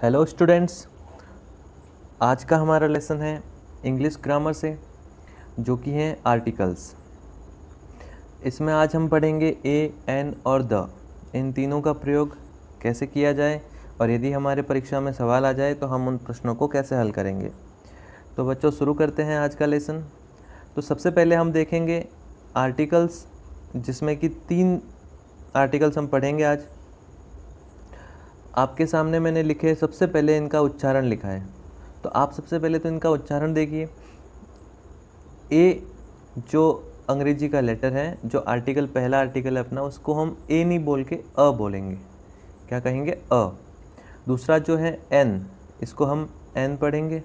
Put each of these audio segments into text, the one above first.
Hello students, आज का हमारा लेसन है इंग्लिश ग्रामर से, जो कि हैं आर्टिकल्स। इसमें आज हम पढ़ेंगे ए, एन और द, इन तीनों का प्रयोग कैसे किया जाए और यदि हमारे परीक्षा में सवाल आ जाए तो हम उन प्रश्नों को कैसे हल करेंगे। तो बच्चों, शुरू करते हैं आज का लेसन। तो सबसे पहले हम देखेंगे आर्टिकल्स, जिसमें कि 3 आर्टिकल्स हम पढ़ेंगे आज। आपके सामने मैंने लिखे, सबसे पहले इनका उच्चारण लिखा है, तो आप सबसे पहले तो इनका उच्चारण देखिए। ए जो अंग्रेजी का लेटर है, जो आर्टिकल पहला आर्टिकल है अपना, उसको हम ए नहीं बोल के अ बोलेंगे। क्या कहेंगे? अ। दूसरा जो है एन, इसको हम एन पढ़ेंगे।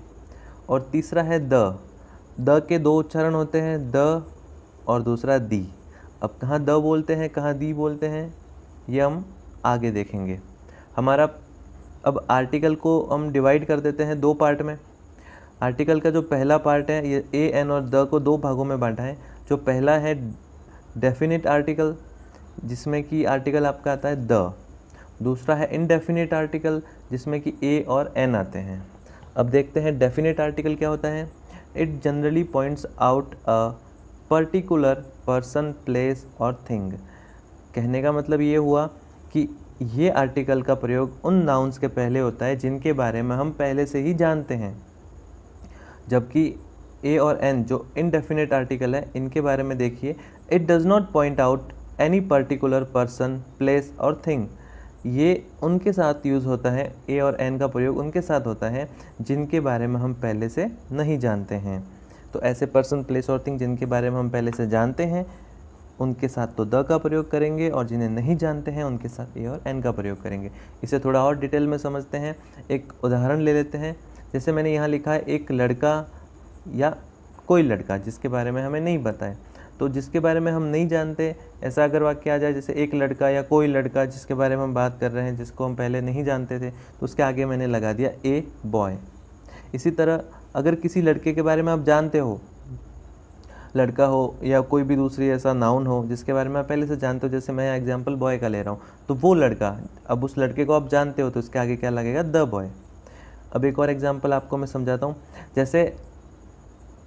और तीसरा है द। द के 2 उच्चारण होते हैं, द और दूसरा दी। अब कहाँ द बोलते हैं, कहाँ दी बोलते हैं, ये हम आगे देखेंगे। हमारा अब आर्टिकल को हम डिवाइड कर देते हैं 2 पार्ट में। आर्टिकल का जो पहला पार्ट है, ये ए, एन और द को 2 भागों में बांटा है। जो पहला है डेफिनिट आर्टिकल, जिसमें कि आर्टिकल आपका आता है द। दूसरा है इनडेफिनिट आर्टिकल, जिसमें कि ए और एन आते हैं। अब देखते हैं डेफिनिट आर्टिकल क्या होता है। It generally points out a particular person, place और थिंग। कहने का मतलब ये हुआ कि ये आर्टिकल का प्रयोग उन नाउन्स के पहले होता है जिनके बारे में हम पहले से ही जानते हैं, जबकि ए और एन जो इनडेफिनिट आर्टिकल है, इनके बारे में देखिए। It does not point out any particular person, place और थिंग। ये उनके साथ यूज़ होता है, ए और एन का प्रयोग उनके साथ होता है जिनके बारे में हम पहले से नहीं जानते हैं। तो ऐसे पर्सन, प्लेस और थिंग जिनके बारे में हम पहले से जानते हैं, उनके साथ तो द का प्रयोग करेंगे, और जिन्हें नहीं जानते हैं उनके साथ ए और एन का प्रयोग करेंगे। इसे थोड़ा और डिटेल में समझते हैं। एक उदाहरण ले लेते हैं। जैसे मैंने यहाँ लिखा है, एक लड़का या कोई लड़का जिसके बारे में हमें नहीं पता है। तो जिसके बारे में हम नहीं जानते, ऐसा अगर वाक्य आ जाए जैसे एक लड़का या कोई लड़का जिसके बारे में हम बात कर रहे हैं, जिसको हम पहले नहीं जानते थे, तो उसके आगे मैंने लगा दिया ए बॉय। इसी तरह अगर किसी लड़के के बारे में आप जानते हो, लड़का हो या कोई भी दूसरी ऐसा नाउन हो जिसके बारे में आप पहले से जानते हो, जैसे मैं एग्जांपल बॉय का ले रहा हूँ, तो वो लड़का, अब उस लड़के को आप जानते हो तो उसके आगे क्या लगेगा? The boy. अब एक और एग्जांपल आपको मैं समझाता हूँ। जैसे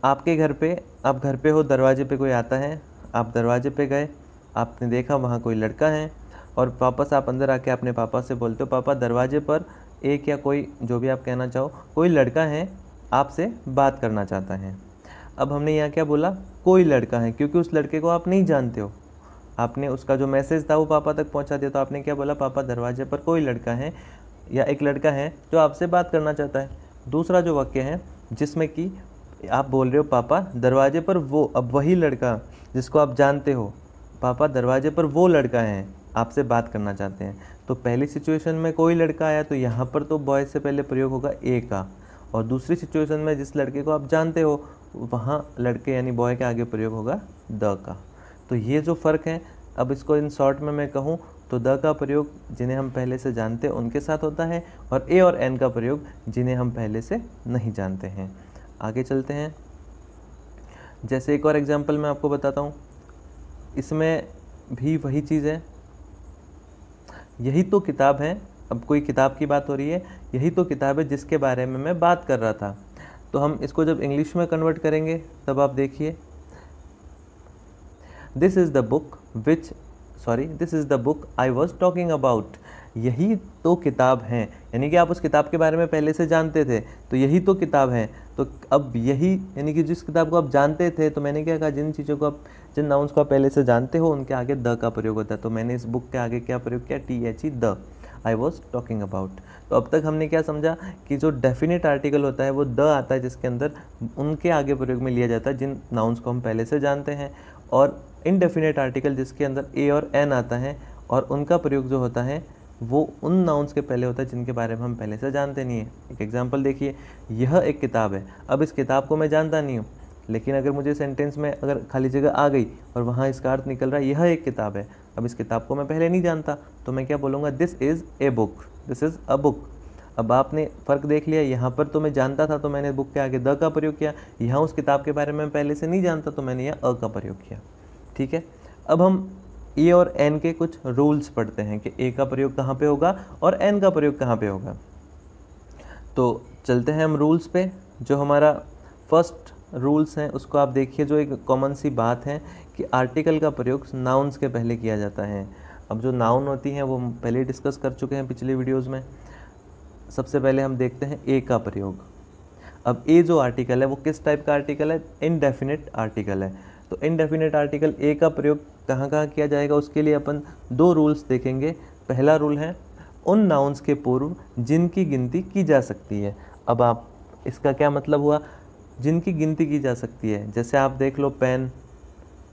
आपके घर पे, आप घर पे हो, दरवाजे पे कोई आता है, आप दरवाजे पे गए, आपने देखा वहाँ कोई लड़का है, और वापस आप अंदर आके अपने पापा से बोलते हो, पापा दरवाजे पर एक या कोई, जो भी आप कहना चाहो, कोई लड़का है, आपसे बात करना चाहता है। अब हमने यहाँ क्या बोला? कोई लड़का है, क्योंकि उस लड़के को आप नहीं जानते हो। आपने उसका जो मैसेज था वो पापा तक पहुँचा दिया, तो आपने क्या बोला? पापा दरवाजे पर कोई लड़का है या एक लड़का है जो आपसे बात करना चाहता है। दूसरा जो वाक्य है जिसमें कि आप बोल रहे हो, पापा दरवाजे पर वो, अब वही लड़का जिसको आप जानते हो, पापा दरवाजे पर वो लड़का है, आपसे बात करना चाहते हैं। तो पहली सिचुएशन में कोई लड़का आया, तो यहाँ पर तो बॉय से पहले प्रयोग होगा ए का, और दूसरी सिचुएशन में जिस लड़के को आप जानते हो, वहाँ लड़के यानी बॉय के आगे प्रयोग होगा द का। तो ये जो फ़र्क है, अब इसको इन शॉर्ट में मैं कहूँ तो द का प्रयोग जिन्हें हम पहले से जानते हैं उनके साथ होता है, और ए और एन का प्रयोग जिन्हें हम पहले से नहीं जानते हैं। आगे चलते हैं। जैसे एक और एग्जांपल मैं आपको बताता हूँ, इसमें भी वही चीज़ है। यही तो किताब है, अब कोई किताब की बात हो रही है, यही तो किताब है जिसके बारे में मैं बात कर रहा था। तो हम इसको जब इंग्लिश में कन्वर्ट करेंगे तब आप देखिए, this is the book I was talking about. यही तो किताब है, यानी कि आप उस किताब के बारे में पहले से जानते थे, तो यही तो किताब है। तो अब यही, यानी कि जिस किताब को आप जानते थे, तो मैंने क्या कहा, जिन चीज़ों को आप, जिन नाउन्स को आप पहले से जानते हो, उनके आगे द का प्रयोग होता है। तो मैंने इस बुक के आगे क्या प्रयोग किया? THE, the, I was talking about. तो अब तक हमने क्या समझा कि जो डेफिनेट आर्टिकल होता है वो द आता है, जिसके अंदर उनके आगे प्रयोग में लिया जाता है जिन नाउन्स को हम पहले से जानते हैं, और इनडेफिनेट आर्टिकल जिसके अंदर ए और एन आता है, और उनका प्रयोग जो होता है वो उन नाउन्स के पहले होता है जिनके बारे में हम पहले से जानते नहीं हैं। एक एग्जांपल देखिए, यह एक किताब है। अब इस किताब को मैं जानता नहीं हूँ, लेकिन अगर मुझे सेंटेंस में अगर खाली जगह आ गई और वहाँ इसका अर्थ निकल रहा है यह एक किताब है, अब इस किताब को मैं पहले नहीं जानता, तो मैं क्या बोलूँगा? This is a book, this is a book. अब आपने फ़र्क देख लिया, यहाँ पर तो मैं जानता था तो मैंने बुक के आगे द का प्रयोग किया, यहाँ उस किताब के बारे में पहले से नहीं जानता तो मैंने यहाँ अ का प्रयोग किया। ठीक है, अब हम ए और एन के कुछ रूल्स पढ़ते हैं कि ए का प्रयोग कहाँ पे होगा और एन का प्रयोग कहाँ पे होगा। तो चलते हैं हम रूल्स पे। जो हमारा फर्स्ट रूल्स हैं उसको आप देखिए, जो एक कॉमन सी बात है कि आर्टिकल का प्रयोग नाउन्स के पहले किया जाता है। अब जो नाउन होती हैं वो हम पहले डिस्कस कर चुके हैं पिछले वीडियोज़ में। सबसे पहले हम देखते हैं ए का प्रयोग। अब ए जो आर्टिकल है वो किस टाइप का आर्टिकल है? इनडेफिनिट आर्टिकल है। तो इनडेफिनिट आर्टिकल ए का प्रयोग कहाँ कहाँ किया जाएगा, उसके लिए अपन दो रूल्स देखेंगे। पहला रूल है उन नाउन्स के पूर्व जिनकी गिनती की जा सकती है। अब आप इसका क्या मतलब हुआ? जिनकी गिनती की जा सकती है, जैसे आप देख लो पेन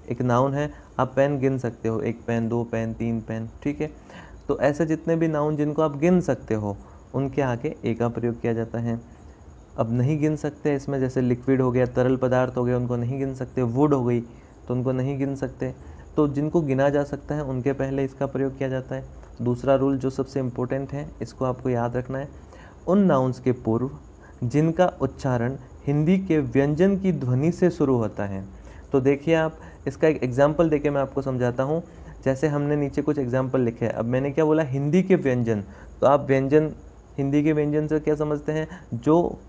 एक नाउन है, आप पेन गिन सकते हो, एक पेन, दो पेन, तीन पेन, ठीक है। तो ऐसे जितने भी नाउन जिनको आप गिन सकते हो उनके आगे ए का प्रयोग किया जाता है। अब नहीं गिन सकते इसमें, जैसे लिक्विड हो गया, तरल पदार्थ हो गया, उनको नहीं गिन सकते। वुड हो गई तो उनको नहीं गिन सकते। तो जिनको गिना जा सकता है उनके पहले इसका प्रयोग किया जाता है। दूसरा रूल जो सबसे इम्पोर्टेंट है, इसको आपको याद रखना है, उन नाउन्स के पूर्व जिनका उच्चारण हिंदी के व्यंजन की ध्वनि से शुरू होता है। तो देखिए आप, इसका एक एग्जाम्पल देके मैं आपको समझाता हूँ। जैसे हमने नीचे कुछ एग्जाम्पल लिखे हैं। अब मैंने क्या बोला? हिंदी के व्यंजन। तो आप व्यंजन, हिंदी के व्यंजन से क्या समझते हैं? जो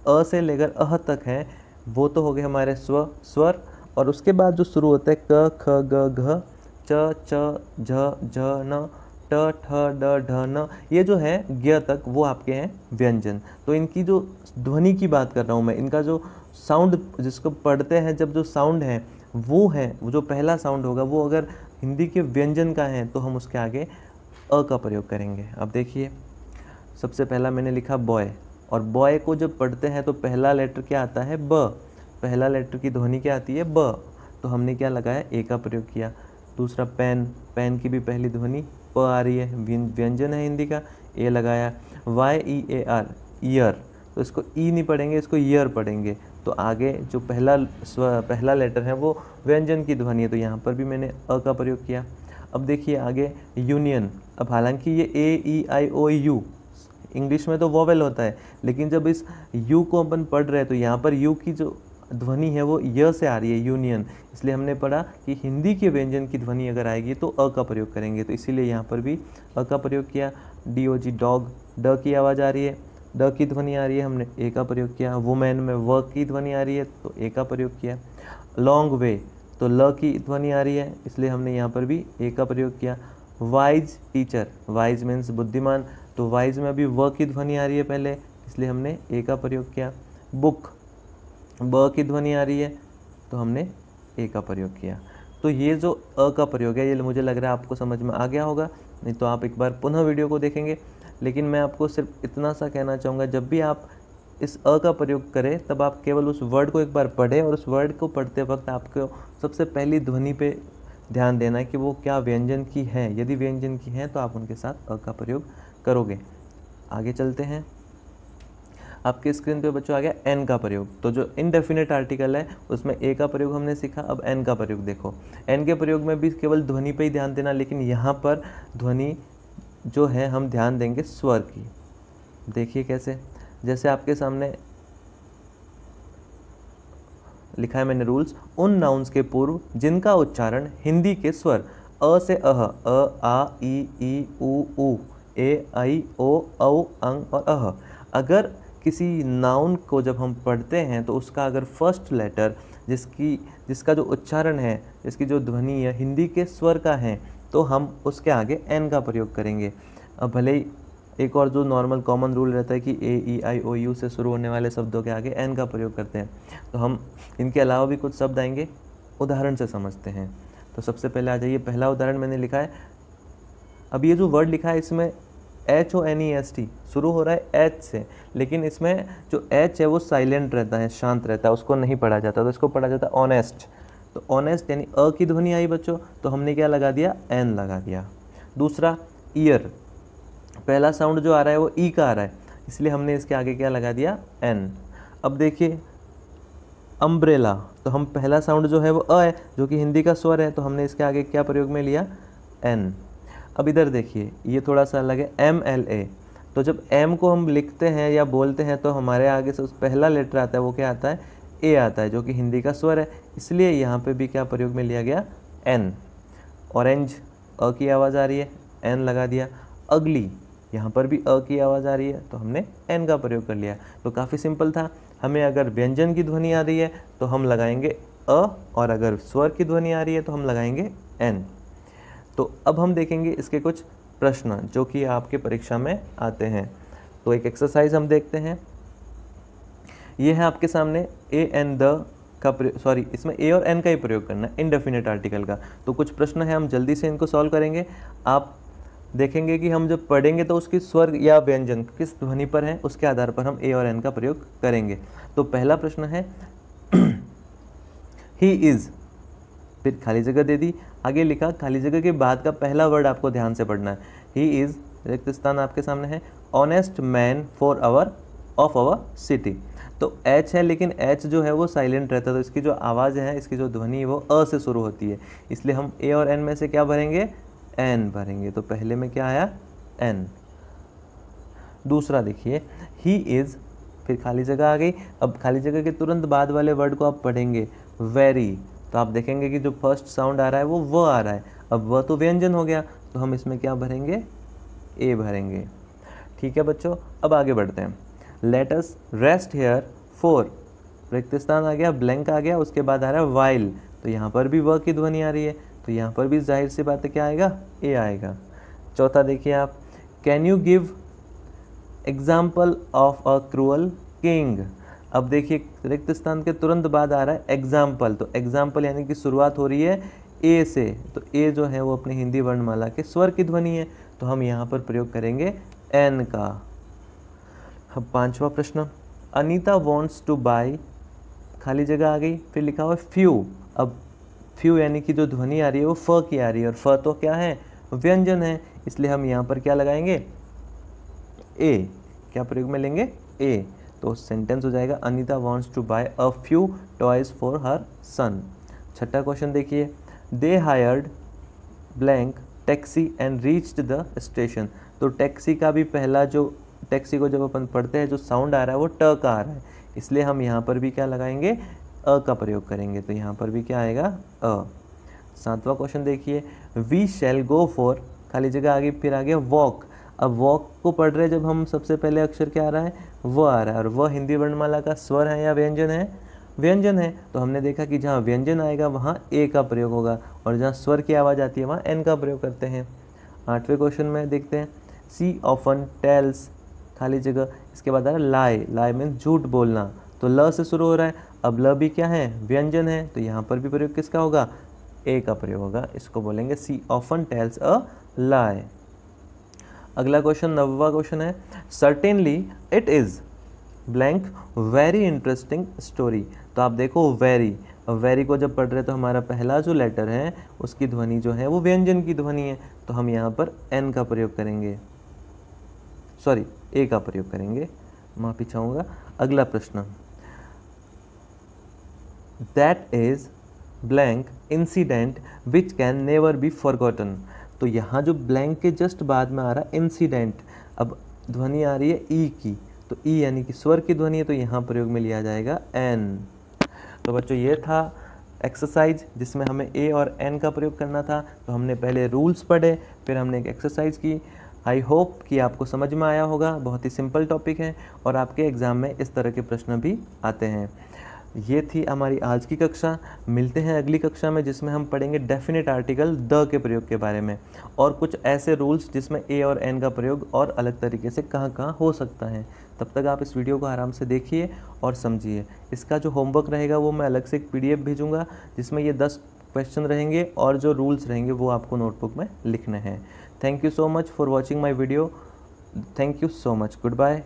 अ से लेकर अह तक है वो तो हो गए हमारे स्वर, और उसके बाद जो शुरू होता है क ख ग घ च च झ झ न ट ठ ड ढ न, ये जो है ज्ञ तक वो आपके हैं व्यंजन। तो इनकी जो ध्वनि की बात कर रहा हूँ मैं, इनका जो साउंड जिसको पढ़ते हैं, जब जो साउंड है वो जो पहला साउंड होगा वो अगर हिंदी के व्यंजन का है तो हम उसके आगे अ का प्रयोग करेंगे। अब देखिए, सबसे पहला मैंने लिखा बॉय, और बॉय को जब पढ़ते हैं तो पहला लेटर क्या आता है? ब। पहला लेटर की ध्वनि क्या आती है? ब। तो हमने क्या लगाया? ए का प्रयोग किया। दूसरा पेन, पेन की भी पहली ध्वनि प आ रही है, व्यंजन है हिंदी का, ए लगाया। Y E A R, year, तो इसको ई नहीं पढ़ेंगे, इसको ईयर पढ़ेंगे। तो आगे जो पहला लेटर है वो व्यंजन की ध्वनि है, तो यहाँ पर भी मैंने अ का प्रयोग किया। अब देखिए आगे यूनियन। अब हालांकि ये ए ई आई ओ यू इंग्लिश में तो वोवेल होता है, लेकिन जब इस यू को अपन पढ़ रहे हैं तो यहाँ पर यू की जो ध्वनि है वो य से आ रही है, यूनियन। इसलिए हमने पढ़ा कि हिंदी के व्यंजन की ध्वनि अगर आएगी तो अ का प्रयोग करेंगे, तो इसीलिए यहाँ पर भी अ का प्रयोग किया। DOG डॉग, ड की आवाज़ आ रही है, ड की ध्वनि आ रही है, हमने ए का प्रयोग किया। वुमेन में व की ध्वनि आ रही है तो ए का प्रयोग किया। लॉन्ग वे, तो ल की ध्वनि आ रही है, इसलिए हमने यहाँ पर भी ए का प्रयोग किया। वाइज टीचर, वाइज मीन्स बुद्धिमान, तो वाइज में अभी व की ध्वनि आ रही है पहले, इसलिए हमने ए का प्रयोग किया। बुक, ब की ध्वनि आ रही है तो हमने ए का प्रयोग किया। तो ये जो अ का प्रयोग है ये मुझे लग रहा है आपको समझ में आ गया होगा, नहीं तो आप एक बार पुनः वीडियो को देखेंगे। लेकिन मैं आपको सिर्फ इतना सा कहना चाहूँगा, जब भी आप इस अ का प्रयोग करें तब आप केवल उस वर्ड को एक बार पढ़ें, और उस वर्ड को पढ़ते वक्त आपको सबसे पहली ध्वनि पे ध्यान देना है कि वो क्या व्यंजन की है। यदि व्यंजन की है तो आप उनके साथ अ का प्रयोग करोगे। आगे चलते हैं। आपके स्क्रीन पे बच्चों आ गया एन का प्रयोग। तो जो इनडेफिनेट आर्टिकल है उसमें ए का प्रयोग हमने सीखा। अब एन का प्रयोग देखो। एन के प्रयोग में भी केवल ध्वनि पे ही ध्यान देना, लेकिन यहाँ पर ध्वनि जो है हम ध्यान देंगे स्वर की। देखिए कैसे, जैसे आपके सामने लिखा है मैंने रूल्स, उन नाउन्स के पूर्व जिनका उच्चारण हिंदी के स्वर अ से अह, अ आ ई उ ए आई ओ औ अंग और अह, अगर किसी नाउन को जब हम पढ़ते हैं तो उसका अगर फर्स्ट लेटर जिसका जो उच्चारण है, जिसकी जो ध्वनि है हिंदी के स्वर का है, तो हम उसके आगे एन का प्रयोग करेंगे। अब भले ही एक और जो नॉर्मल कॉमन रूल रहता है कि ए ई आई ओ यू से शुरू होने वाले शब्दों के आगे एन का प्रयोग करते हैं, तो हम इनके अलावा भी कुछ शब्द आएंगे, उदाहरण से समझते हैं। तो सबसे पहले आ जाइए, पहला उदाहरण मैंने लिखा है। अब ये जो वर्ड लिखा है इसमें HONEST शुरू हो रहा है H से, लेकिन इसमें जो H है वो साइलेंट रहता है, शांत रहता है, उसको नहीं पढ़ा जाता, तो इसको पढ़ा जाता है ऑनेस्ट। तो ऑनेस्ट यानी अ की ध्वनि आई बच्चों, तो हमने क्या लगा दिया? एन लगा दिया। दूसरा ईयर, पहला साउंड जो आ रहा है वो ई का आ रहा है, इसलिए हमने इसके आगे क्या लगा दिया? एन। अब देखिए अम्ब्रेला, तो हम पहला साउंड जो है वो अ है, जो कि हिंदी का स्वर है, तो हमने इसके आगे क्या प्रयोग में लिया? एन। अब इधर देखिए, ये थोड़ा सा अलग है, MLA। तो जब M को हम लिखते हैं या बोलते हैं तो हमारे आगे से उस पहला लेटर आता है, वो क्या आता है? ए आता है, जो कि हिंदी का स्वर है, इसलिए यहाँ पे भी क्या प्रयोग में लिया गया? एन। ऑरेंज, अ की आवाज़ आ रही है, एन लगा दिया। अगली, यहाँ पर भी अ की आवाज़ आ रही है तो हमने एन का प्रयोग कर लिया। तो काफ़ी सिंपल था। हमें अगर व्यंजन की ध्वनि आ रही है तो हम लगाएंगे अ, और अगर स्वर की ध्वनि आ रही है तो हम लगाएंगे एन। तो अब हम देखेंगे इसके कुछ प्रश्न जो कि आपके परीक्षा में आते हैं। तो एक एक्सरसाइज हम देखते हैं। ये है आपके सामने ए एन द का सॉरी इसमें ए और एन का ही प्रयोग करना है, इनडेफिनेट आर्टिकल का। तो कुछ प्रश्न है, हम जल्दी से इनको सॉल्व करेंगे। आप देखेंगे कि हम जब पढ़ेंगे तो उसकी स्वर या व्यंजन किस ध्वनि पर है उसके आधार पर हम ए और एन का प्रयोग करेंगे। तो पहला प्रश्न है ही इज़, फिर खाली जगह दे दी, आगे लिखा खाली जगह के बाद का पहला वर्ड आपको ध्यान से पढ़ना है। ही इज़, रिक्त स्थान आपके सामने है, honest man for hour of our city. तो एच है लेकिन एच जो है वो साइलेंट रहता है, तो इसकी जो आवाज़ है, इसकी जो ध्वनि है वो अ से शुरू होती है, इसलिए हम ए और एन में से क्या भरेंगे, एन भरेंगे। तो पहले में क्या आया, एन। दूसरा देखिए ही इज़, फिर खाली जगह आ गई। अब खाली जगह के तुरंत बाद वाले वर्ड को आप पढ़ेंगे वेरी, तो आप देखेंगे कि जो फर्स्ट साउंड आ रहा है वो व आ रहा है। अब वह तो व्यंजन हो गया, तो हम इसमें क्या भरेंगे, ए भरेंगे। ठीक है बच्चों, अब आगे बढ़ते हैं। Let us rest here for, रिक्त स्थान आ गया, ब्लैंक आ गया, उसके बाद आ रहा है वाइल, तो यहाँ पर भी व की ध्वनि आ रही है, तो यहाँ पर भी जाहिर सी बात है क्या आएगा, ए आएगा। चौथा देखिए आप, can you give example of a cruel king. अब देखिए रिक्त स्थान के तुरंत बाद आ रहा है एग्जाम्पल, तो एग्जाम्पल यानी कि शुरुआत हो रही है ए से, तो ए जो है वो अपनी हिंदी वर्णमाला के स्वर की ध्वनि है, तो हम यहाँ पर प्रयोग करेंगे एन का। अब पांचवा प्रश्न, अनीता वॉन्ट्स टू बाई, खाली जगह आ गई, फिर लिखा हुआ फ्यू। अब फ्यू यानी कि जो ध्वनि आ रही है वो फ की आ रही है, और फ तो क्या है, व्यंजन है, इसलिए हम यहाँ पर क्या लगाएंगे, ए। क्या प्रयोग में लेंगे, ए। तो सेंटेंस हो जाएगा Anita wants to buy a few toys for her son. छठा क्वेश्चन देखिए, they hired blank taxi and reached the station. तो टैक्सी का भी पहला जो, टैक्सी को जब अपन पढ़ते हैं जो साउंड आ रहा है वो ट का आ रहा है, इसलिए हम यहाँ पर भी क्या लगाएंगे, अ का प्रयोग करेंगे, तो यहाँ पर भी क्या आएगा, अ। सातवां क्वेश्चन देखिए, वी शैल गो फॉर, खाली जगह आ गई, फिर आ गया वॉक। अब वॉक को पढ़ रहे जब हम, सबसे पहले अक्षर क्या आ रहा है, वो आ रहा है, और वह हिंदी वर्णमाला का स्वर है या व्यंजन है, व्यंजन है। तो हमने देखा कि जहाँ व्यंजन आएगा वहाँ ए का प्रयोग होगा, और जहाँ स्वर की आवाज़ आती है वहाँ एन का प्रयोग करते हैं। आठवें क्वेश्चन में देखते हैं, सी ऑफन टेल्स, खाली जगह, इसके बाद आ रहा है लाई, लाई मीन्स झूठ बोलना, तो ल से शुरू हो रहा है। अब ल भी क्या है, व्यंजन है, तो यहाँ पर भी प्रयोग किसका होगा, ए का प्रयोग होगा, इसको बोलेंगे सी ऑफन टेल्स अ लाई। अगला क्वेश्चन, नौवां क्वेश्चन है, certainly it is blank very interesting story. तो आप देखो वेरी, वेरी को जब पढ़ रहे तो हमारा पहला जो लेटर है उसकी ध्वनि जो है वो व्यंजन की ध्वनि है, तो हम यहाँ पर एन का प्रयोग करेंगे, सॉरी ए का प्रयोग करेंगे, माफी चाहूँगा। अगला प्रश्न, that is blank incident which can never be forgotten. तो यहाँ जो ब्लैंक के जस्ट बाद में आ रहा है इंसिडेंट, अब ध्वनि आ रही है ई की, तो ई यानी कि स्वर की ध्वनि है, तो यहाँ प्रयोग में लिया जाएगा एन। तो बच्चों ये था एक्सरसाइज जिसमें हमें ए और एन का प्रयोग करना था। तो हमने पहले रूल्स पढ़े, फिर हमने एक एक्सरसाइज की। आई होप कि आपको समझ में आया होगा। बहुत ही सिंपल टॉपिक है और आपके एग्ज़ाम में इस तरह के प्रश्न भी आते हैं। ये थी हमारी आज की कक्षा। मिलते हैं अगली कक्षा में जिसमें हम पढ़ेंगे डेफिनेट आर्टिकल द के प्रयोग के बारे में और कुछ ऐसे रूल्स जिसमें ए और एन का प्रयोग और अलग तरीके से कहाँ कहाँ हो सकता है। तब तक आप इस वीडियो को आराम से देखिए और समझिए। इसका जो होमवर्क रहेगा वो मैं अलग से एक PDF भेजूँगा जिसमें ये 10 क्वेश्चन रहेंगे और जो रूल्स रहेंगे वो आपको नोटबुक में लिखने हैं। Thank you so much for watching my video. Thank you so much. Good bye.